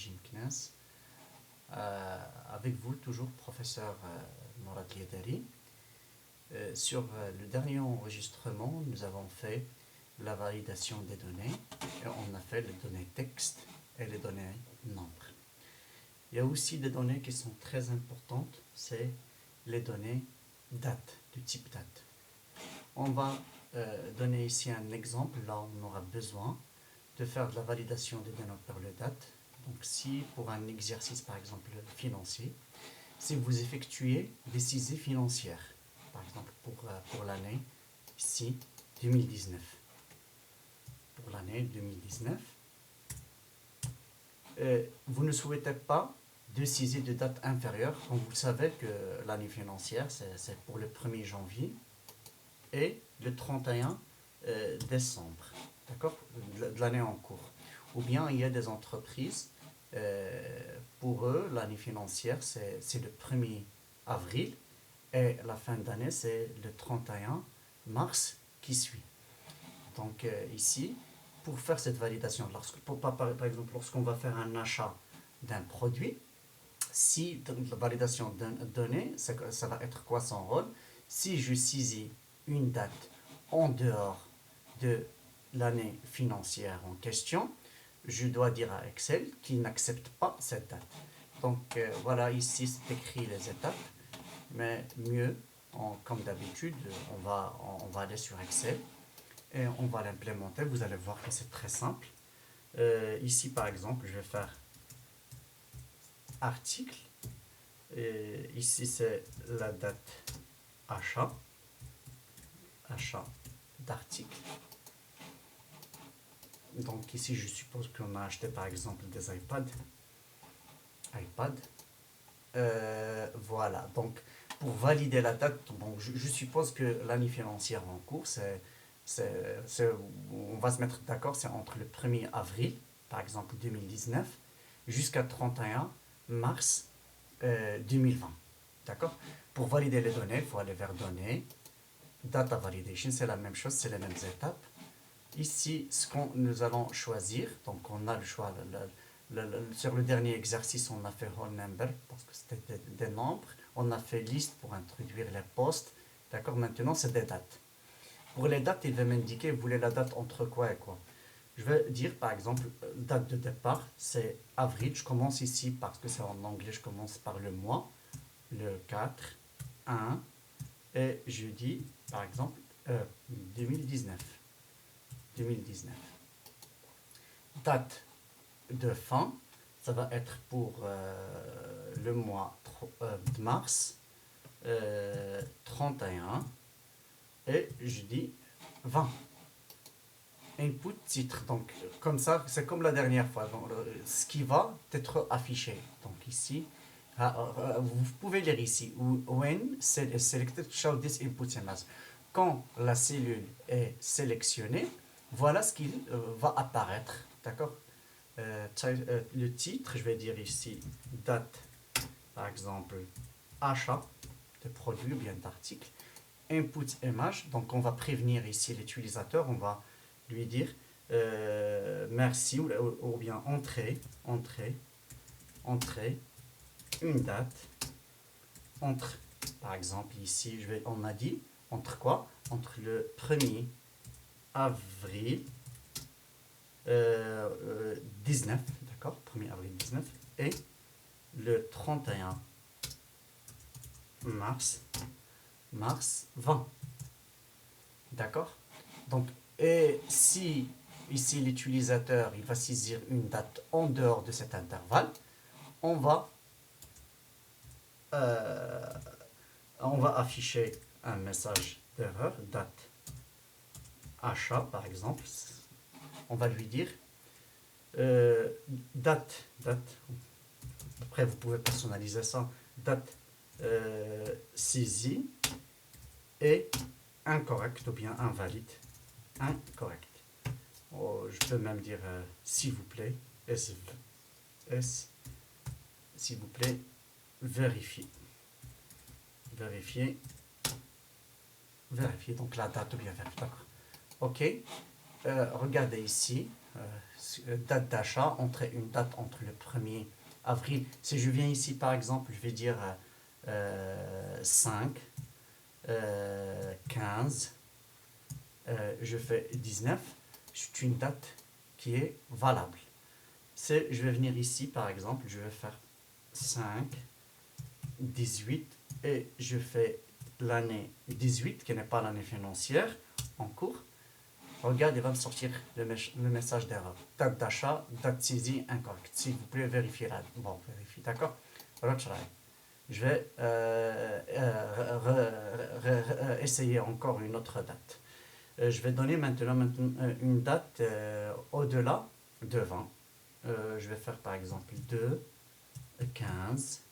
Régime CNES. Avec vous, toujours, professeur Morad Liadari. Sur le dernier enregistrement, nous avons fait la validation des données et on a fait les données texte et les données nombre. Il y a aussi des données qui sont très importantes, c'est les données date, du type date. On va donner ici un exemple, là on aura besoin de faire de la validation des données par le date. Donc si pour un exercice par exemple financier, si vous effectuez des saisies financières, par exemple pour l'année ici 2019, pour l'année 2019, vous ne souhaitez pas de saisie de date inférieure, comme vous savez que l'année financière c'est pour le 1er janvier et le 31 décembre, d'accord, de l'année en cours. Ou bien il y a des entreprises, pour eux, l'année financière, c'est le 1er avril et la fin d'année, c'est le 31 mars qui suit. Donc ici, pour faire cette validation, par exemple, lorsqu'on va faire un achat d'un produit, si la validation donnée, ça va être quoi son rôle? Si je saisis une date en dehors de l'année financière en question, je dois dire à Excel qu'il n'accepte pas cette date. Donc voilà, ici c'est écrit les étapes, mais mieux, comme d'habitude, on va aller sur Excel et on va l'implémenter. Vous allez voir que c'est très simple. Ici par exemple, je vais faire article. Et ici c'est la date achat d'article. Donc ici je suppose qu'on a acheté par exemple des iPad. Voilà, donc pour valider la date, bon, je suppose que l'année financière en cours, on va se mettre d'accord, c'est entre le 1er avril, par exemple 2019, jusqu'à 31 mars 2020. D'accord? Pour valider les données, il faut aller vers données, data validation, c'est la même chose, c'est les mêmes étapes. Ici, ce que nous allons choisir, donc on a le choix, sur le dernier exercice, on a fait whole number, parce que c'était des nombres, on a fait liste pour introduire les postes, d'accord, maintenant c'est des dates. Pour les dates, il va m'indiquer, vous voulez la date entre quoi et quoi. Je vais dire par exemple, date de départ, c'est avril, je commence ici parce que c'est en anglais, je commence par le mois, le 4, 1, et je dis par exemple 2019. Date de fin, ça va être pour le mois de mars 31 et je dis 20. Input titre, donc comme ça, c'est comme la dernière fois, donc, ce qui va être affiché. Donc ici, vous pouvez lire ici, when selected show this input image. Quand la cellule est sélectionnée, voilà ce qui va apparaître, d'accord. Le titre, je vais dire ici date, par exemple, achat de produit ou bien d'article. Input image, donc on va prévenir ici l'utilisateur, on va lui dire merci ou bien entrer une date entre, par exemple ici, on a dit entre quoi? Entre le 1er avril 19, d'accord, 1er avril 19 et le 31 mars 20, d'accord. Donc et si ici l'utilisateur il va saisir une date en dehors de cet intervalle, on va afficher un message d'erreur, date achat par exemple. On va lui dire date, après vous pouvez personnaliser ça, date saisie est incorrecte ou bien invalide. Incorrect. Oh, je peux même dire s'il vous plaît, s'il vous plaît, vérifiez. Vérifier donc la date ou bien vérifier. Ok. regardez ici, date d'achat, une date entre le 1er avril. Si je viens ici, par exemple, je vais dire 5, 15, je fais 19. C'est une date qui est valable. Je vais venir ici, par exemple, je vais faire 5, 18, et je fais l'année 18, qui n'est pas l'année financière, en cours. Regarde, il va me sortir le message d'erreur. Date d'achat, date saisie incorrecte. S'il vous plaît, vérifiez là. Bon, vérifiez, d'accord. Je vais essayer encore une autre date. Je vais donner maintenant une date au-delà de 20. Je vais faire par exemple 2, 15,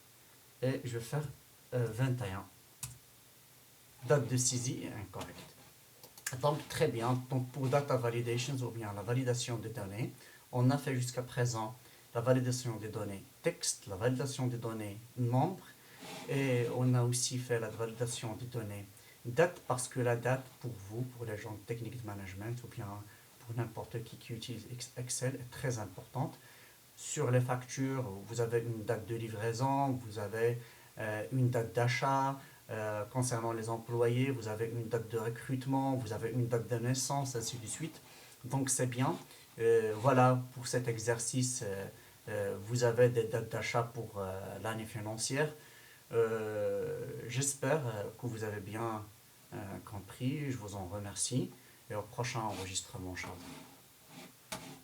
et je vais faire 21. Date de saisie est incorrecte. Donc très bien, donc pour data validations ou bien la validation des données, on a fait jusqu'à présent la validation des données texte, la validation des données nombres, et on a aussi fait la validation des données date, parce que la date pour vous, pour les gens de technique de management ou bien pour n'importe qui utilise Excel, est très importante. Sur les factures, vous avez une date de livraison, vous avez une date d'achat. Concernant les employés, vous avez une date de recrutement, vous avez une date de naissance, ainsi de suite. Donc c'est bien. Voilà, pour cet exercice, vous avez des dates d'achat pour l'année financière. J'espère que vous avez bien compris. Je vous en remercie. Et au prochain enregistrement, Charles.